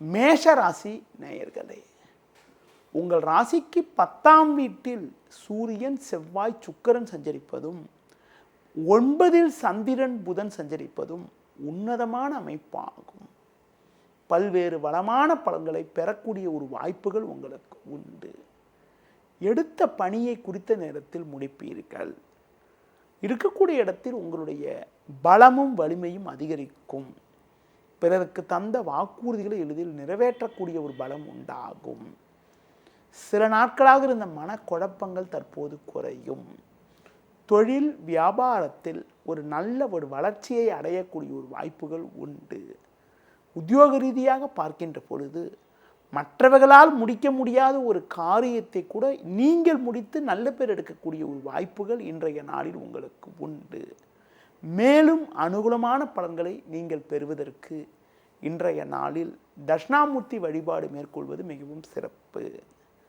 மேஷ ராசி நேயர்களே, உங்கள் ராசிக்கு 10ஆம் வீட்டில் சூரியன், செவ்வாய், சுக்கிரன் சஞ்சரிப்பதும் 9இல் சந்திரன், புதன் சஞ்சரிப்பதும் உன்னதமான அமைப்பாகும். பல்வேறு வளமான பலன்களை பெறக்கூடிய ஒரு வாய்ப்புகள் உங்களுக்கு உண்டு. எடுத்த பணியை குறித்த நேரத்தில் முடிப்பீர்கள். இருக்கக்கூடிய இடத்தில் உங்களுடைய பலமும் வலிமையும் அதிகரிக்கும். பிறருக்கு தந்த வாக்குறுதிகளை எளிதில் நிறைவேற்றக்கூடிய ஒரு பலம் உண்டாகும். சில நாட்களாக இருந்த மனக்குழப்பங்கள் தற்போது குறையும். தொழில் வியாபாரத்தில் ஒரு நல்ல வளர்ச்சியை அடையக்கூடிய ஒரு வாய்ப்புகள் உண்டு. உத்தியோக ரீதியாக பார்க்கின்ற பொழுது மற்றவர்களால் முடிக்க முடியாத ஒரு காரியத்தை கூட நீங்கள் முடித்து நல்ல பேர் எடுக்கக்கூடிய ஒரு வாய்ப்புகள் இன்றைய நாளில் உங்களுக்கு உண்டு. மேலும் அனுகூலமான பலன்களை நீங்கள் பெறுவதற்கு இன்றைய நாளில் தட்சிணாமூர்த்தி வழிபாடு மேற்கொள்வது மிகவும் சிறப்பு.